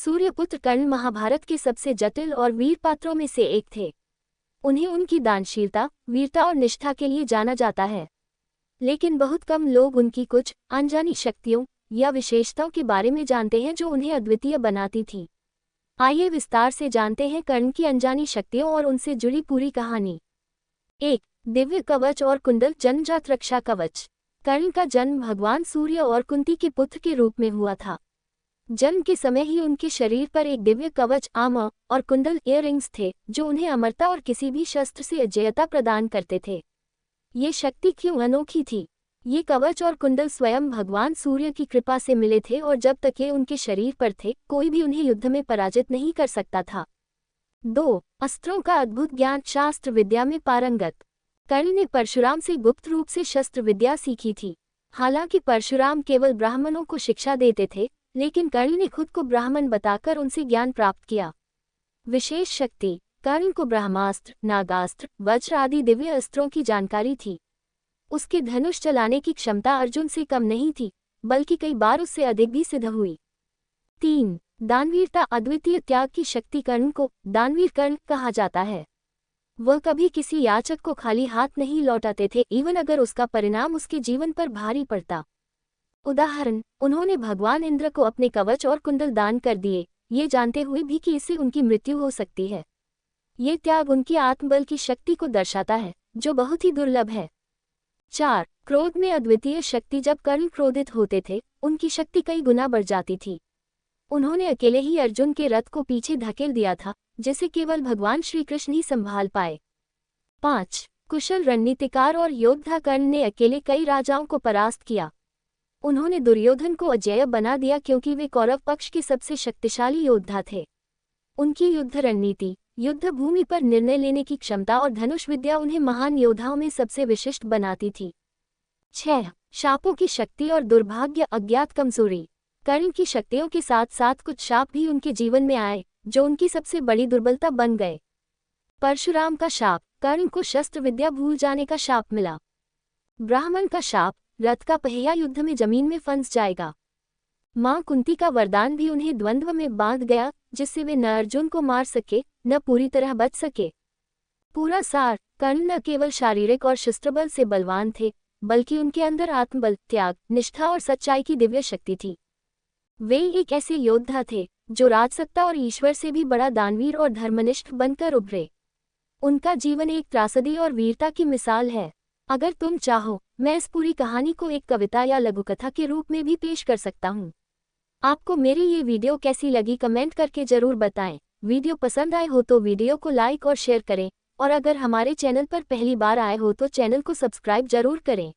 सूर्यपुत्र कर्ण महाभारत के सबसे जटिल और वीर पात्रों में से एक थे। उन्हें उनकी दानशीलता, वीरता और निष्ठा के लिए जाना जाता है, लेकिन बहुत कम लोग उनकी कुछ अनजानी शक्तियों या विशेषताओं के बारे में जानते हैं जो उन्हें अद्वितीय बनाती थी। आइए विस्तार से जानते हैं कर्ण की अनजानी शक्तियों और उनसे जुड़ी पूरी कहानी। 1. दिव्य कवच और कुंडल। जन्मजात रक्षा कवच। कर्ण का जन्म भगवान सूर्य और कुंती के पुत्र के रूप में हुआ था। जन्म के समय ही उनके शरीर पर एक दिव्य कवच आर्मर और कुंडल इयररिंग्स थे जो उन्हें अमरता और किसी भी शस्त्र से अजेयता प्रदान करते थे। ये शक्ति क्यों अनोखी थी? ये कवच और कुंडल स्वयं भगवान सूर्य की कृपा से मिले थे और जब तक ये उनके शरीर पर थे कोई भी उन्हें युद्ध में पराजित नहीं कर सकता था। 2. अस्त्रों का अद्भुत ज्ञान। शास्त्र विद्या में पारंगत। कर्ण ने परशुराम से गुप्त रूप से शस्त्र विद्या सीखी थी। हालांकि परशुराम केवल ब्राह्मणों को शिक्षा देते थे, लेकिन कर्ण ने खुद को ब्राह्मण बताकर उनसे ज्ञान प्राप्त किया। विशेष शक्ति। कर्ण को ब्रह्मास्त्र, नागास्त्र, वज्र आदि दिव्य अस्त्रों की जानकारी थी। उसके धनुष चलाने की क्षमता अर्जुन से कम नहीं थी, बल्कि कई बार उससे अधिक भी सिद्ध हुई। 3. दानवीरता। अद्वितीय त्याग की शक्ति। कर्ण को दानवीर कर्ण कहा जाता है। वह कभी किसी याचक को खाली हाथ नहीं लौटाते थे, इवन अगर उसका परिणाम उसके जीवन पर भारी पड़ता। उदाहरण, उन्होंने भगवान इंद्र को अपने कवच और कुंडल दान कर दिए, ये जानते हुए भी कि इससे उनकी मृत्यु हो सकती है। ये त्याग उनकी आत्मबल की शक्ति को दर्शाता है, जो बहुत ही दुर्लभ है। 4. क्रोध में अद्वितीय शक्ति। जब कर्ण क्रोधित होते थे, उनकी शक्ति कई गुना बढ़ जाती थी। उन्होंने अकेले ही अर्जुन के रथ को पीछे धकेल दिया था, जिसे केवल भगवान श्री कृष्ण ही संभाल पाए। 5. कुशल रणनीतिकार और योद्धा। कर्ण ने अकेले कई राजाओं को परास्त किया। उन्होंने दुर्योधन को अजेय बना दिया क्योंकि वे कौरव पक्ष के सबसे शक्तिशाली योद्धा थे। उनकी युद्ध रणनीति, युद्ध भूमि पर निर्णय लेने की क्षमता और धनुष विद्या उन्हें महान योद्धाओं में सबसे विशिष्ट बनाती थी। 6. शापों की शक्ति और दुर्भाग्य। अज्ञात कमजोरी। कर्ण की शक्तियों के साथ साथ कुछ शाप भी उनके जीवन में आए, जो उनकी सबसे बड़ी दुर्बलता बन गए। परशुराम का शाप। कर्ण को शस्त्र विद्या भूल जाने का शाप मिला। ब्राह्मण का शाप। रथ का पहिया युद्ध में जमीन में फंस जाएगा। मां कुंती का वरदान भी उन्हें द्वंद्व में बांध गया, जिससे वे न अर्जुन को मार सके न पूरी तरह बच सके। पूरा सार, कर्ण न केवल शारीरिक और शस्त्रबल से बलवान थे, बल्कि उनके अंदर आत्मबल, त्याग, निष्ठा और सच्चाई की दिव्य शक्ति थी। वे एक ऐसे योद्धा थे जो राजसत्ता और ईश्वर से भी बड़ा दानवीर और धर्मनिष्ठ बनकर उभरे। उनका जीवन एक त्रासदी और वीरता की मिसाल है। अगर तुम चाहो, मैं इस पूरी कहानी को एक कविता या लघुकथा के रूप में भी पेश कर सकता हूँ। आपको मेरी ये वीडियो कैसी लगी कमेंट करके जरूर बताएं। वीडियो पसंद आए हो तो वीडियो को लाइक और शेयर करें, और अगर हमारे चैनल पर पहली बार आए हो तो चैनल को सब्सक्राइब जरूर करें।